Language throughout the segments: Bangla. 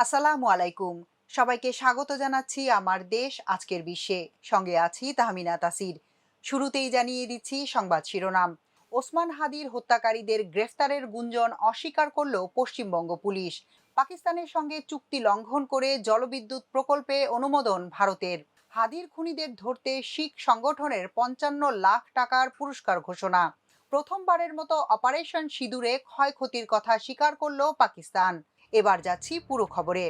আসসালামু আলাইকুম। সবাইকে স্বাগত জানাচ্ছি আমার দেশ আজকের বিশ্বে। সঙ্গে আছি তাহমিনা তাসির। শুরুতেই জানিয়ে দিচ্ছি সংবাদ শিরোনাম। ওসমান হাদির হত্যাকারীদের গ্রেফতারের গুঞ্জন অস্বীকার করল পশ্চিমবঙ্গ পুলিশ। পাকিস্তানের সঙ্গে চুক্তি লঙ্ঘন করে জলবিদ্যুৎ প্রকল্পে অনুমোদন ভারতের। হাদির খুনিদের ধরতে শিখ সংগঠনের ৫৫ লাখ টাকার পুরস্কার ঘোষণা। প্রথমবারের মতো অপারেশন সিঁদুরে ক্ষয়ক্ষতির কথা স্বীকার করল পাকিস্তান। এবার যাচ্ছি পুরো খবরে।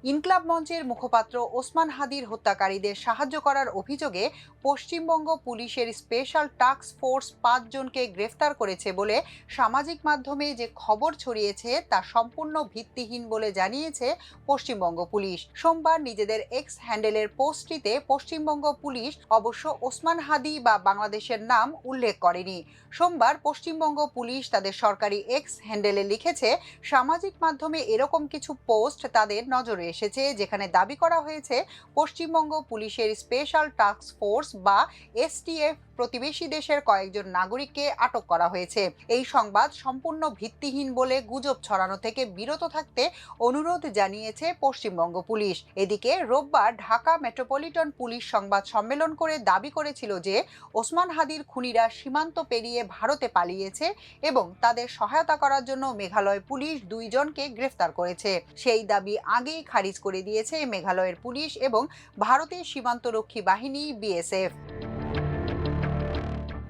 ইনকলাব মঞ্চের মুখপাত্র ওসমান হাদির হত্যাকারীদের সাহায্য করার অভিযোগে পশ্চিমবঙ্গ পুলিশের স্পেশাল টাস্ক ফোর্স ৫ জনকে গ্রেফতার করেছে বলে সামাজিক মাধ্যমে যে খবর ছড়িয়েছে তা সম্পূর্ণ ভিত্তিহীন বলে জানিয়েছে পশ্চিমবঙ্গ পুলিশ। সোমবার নিজেদের এক্স হ্যান্ডেলের পোস্টটিতে পশ্চিমবঙ্গ পুলিশ অবশ্য ওসমান হাদি বা বাংলাদেশের নাম উল্লেখ করেনি। সোমবার পশ্চিমবঙ্গ পুলিশ তাদের সরকারি এক্স হ্যান্ডেলে লিখেছে, সামাজিক মাধ্যমে এরকম কিছু পোস্ট তাদের নজরে এসেছে যেখানে দাবি করা হয়েছে পশ্চিমবঙ্গ পুলিশের স্পেশাল টাস্ক ফোর্স বা এসটিএফ প্রতিবেশী দেশের কয়েকজন নাগরিককে আটক করা হয়েছে। এই সংবাদ সম্পূর্ণ ভিত্তিহীন বলে গুজব ছড়ানো থেকে বিরত থাকতে অনুরোধ জানিয়েছে পশ্চিমবঙ্গ পুলিশ। এদিকে রোববার ঢাকা মেট্রোপলিটন পুলিশ সংবাদ সম্মেলন করে দাবি করেছিল যে ওসমান হাদির খুনিরা সীমান্ত পেরিয়ে ভারতে পালিয়েছে এবং তাদের সহায়তা করার জন্য মেঘালয় পুলিশ ২ জনকে গ্রেফতার করেছে। সেই দাবি আগেই খারিজ করে দিয়েছে মেঘালয়ের পুলিশ এবং ভারতের সীমান্তরক্ষী বাহিনী বিএসএফ।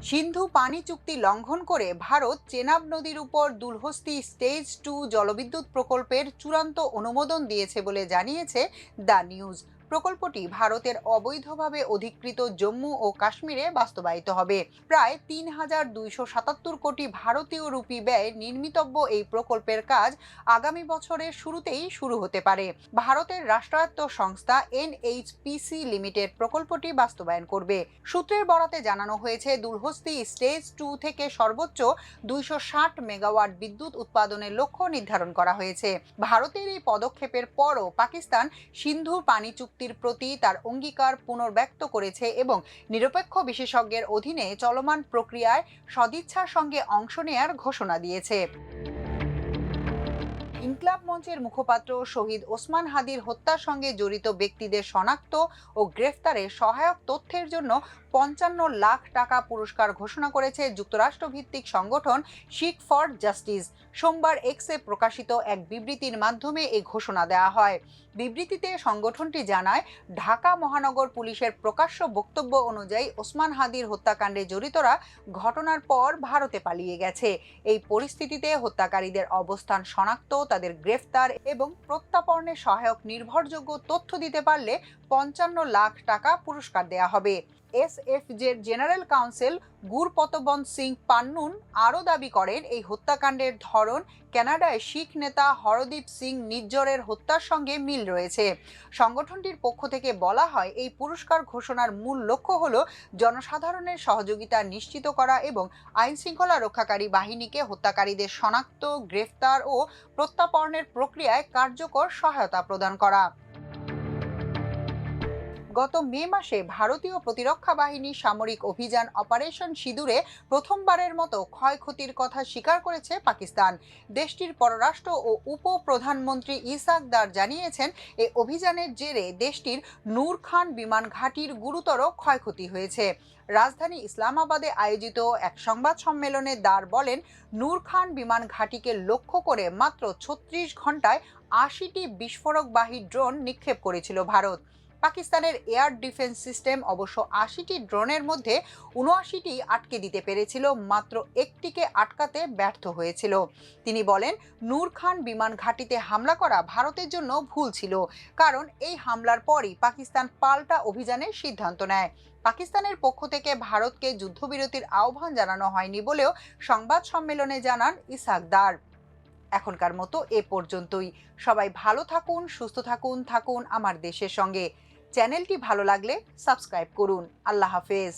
সিন্ধু পানি চুক্তি লঙ্ঘন করে ভারত চেনাব নদীর উপর দুলহস্তি স্টেজ 2 জলবিদ্যুৎ প্রকল্পের চূড়ান্ত অনুমোদন দিয়েছে বলে জানিয়েছে দ্য নিউজ। প্রকল্পটি ভারতের অবৈধভাবে অধিকৃত জম্মু ও কাশ্মীরে বাস্তবায়িত হবে। প্রায় ৩,২৭৭ কোটি ভারতীয় রুপি ব্যয়ে নির্মিতব্য এই প্রকল্পের কাজ আগামী বছরের শুরুতেই শুরু হতে পারে। ভারতের রাষ্ট্রায়ত্ত সংস্থা এনএইচপিসি লিমিটেড প্রকল্পটি বাস্তবায়ন করবে। সূত্রের বরাতে জানানো হয়েছে, দুলহস্তি স্টেজ 2 থেকে সর্বোচ্চ ২৬০ মেগাওয়াট বিদ্যুৎ উৎপাদনের লক্ষ্য নির্ধারণ করা হয়েছে। ভারতের এই পদক্ষেপের পরও পাকিস্তান সিন্ধু পানি চুক্তির প্রতি তার অঙ্গীকার পুনর্ব্যক্ত করেছে এবং নিরপেক্ষ বিশেষজ্ঞের অধীনে চলমান প্রক্রিয়ায় সদিচ্ছার সঙ্গে অংশ নেয়ার ঘোষণা দিয়েছে। ইনকলাব মঞ্চের মুখপাত্র শহীদ ওসমান হাদির হত্যার সঙ্গে জড়িত ব্যক্তিদের শনাক্ত ও গ্রেফতারে সহায়ক তথ্যের জন্য ৫৫ লাখ টাকা পুরস্কার ঘোষণা করেছে যুক্তরাষ্ট্রভিত্তিক সংগঠন শিখ ফর জাস্টিস। সোমবার এক্সে প্রকাশিত এক বিবৃতির মাধ্যমে এই ঘোষণা দেওয়া হয়। বিবৃতিতে সংগঠনটি জানায়, ঢাকা মহানগর পুলিশের প্রকাশ্য বক্তব্য অনুযায়ী ওসমান হাদির হত্যাকাণ্ডে জড়িতরা ঘটনার পর ভারতে পালিয়ে গেছে। এই পরিস্থিতিতে হত্যাকারীদের অবস্থান শনাক্ত, তাদের গ্রেফতার এবং প্রত্যাপর্ণে সহায়ক নির্ভরযোগ্য তথ্য দিতে পারলে ৫৫ লাখ টাকা পুরস্কার দেয়া হবে। এসএফজের জেনারেল কাউন্সিল গুরপতবন্ত সিং পান্নুন আরও দাবি করেন, এই হত্যাকাণ্ডের ধরন কানাডায় শিখ নেতা হরদীপ সিং নিজ্জরের হত্যার সঙ্গে মিল রয়েছে। সংগঠনটির পক্ষ থেকে বলা হয়, এই পুরস্কার ঘোষণার মূল লক্ষ্য হল জনসাধারণের সহযোগিতা নিশ্চিত করা এবং আইন শৃঙ্খলা রক্ষাকারী বাহিনীকে হত্যাকারীদের শনাক্ত, গ্রেফতার ও প্রত্যাপর্ণের প্রক্রিয়ায় কার্যকর সহায়তা প্রদান করা। গত মে মাসে ভারতীয় প্রতিরক্ষা বাহিনীর সামরিক অভিযান অপারেশন সিঁদুরে প্রথমবারের মতো ক্ষয়ক্ষতির কথা স্বীকার করেছে পাকিস্তান। দেশটির পররাষ্ট্র ও উপপ্রধানমন্ত্রী ইসাক দার জানিয়েছেন, এই অভিযানের জেরে দেশটির নূর খান বিমান ঘাঁটির গুরুতর ক্ষয়ক্ষতি হয়েছে। রাজধানী ইসলামাবাদে আয়োজিত এক সংবাদ সম্মেলনে দার বলেন, নূর খান বিমান ঘাঁটিকে লক্ষ্য করে মাত্র ৩৬ ঘন্টায় ৮০টি বিস্ফোরকবাহী ড্রোন নিক্ষেপ করেছিল ভারত। পাকিস্তানের এয়ার ডিফেন্স সিস্টেম অবশ্য ৮০টি ড্রোনের মধ্যে ৭৯টি আটকে দিতে পেরেছিল, মাত্র একটিকে আটকাতে ব্যর্থ হয়েছিল। তিনি বলেন, নূর খান বিমান ঘাঁটিতে হামলা করা ভারতের জন্য ভুল ছিল, কারণ এই হামলার পরই পাকিস্তান পাল্টা অভিযানের সিদ্ধান্ত নেয়। পাকিস্তানের পক্ষ থেকে ভারতকে যুদ্ধবিরতির আহ্বান জানানো হয়নি বলেও সংবাদ সম্মেলনে জানান ইসাক দার। এখনকার মতো এ পর্যন্তই। সবাই ভালো থাকুন, সুস্থ থাকুন, থাকুন আমার দেশের সঙ্গে। চ্যানেলটি ভালো লাগলে সাবস্ক্রাইব করুন। আল্লাহ হাফেজ।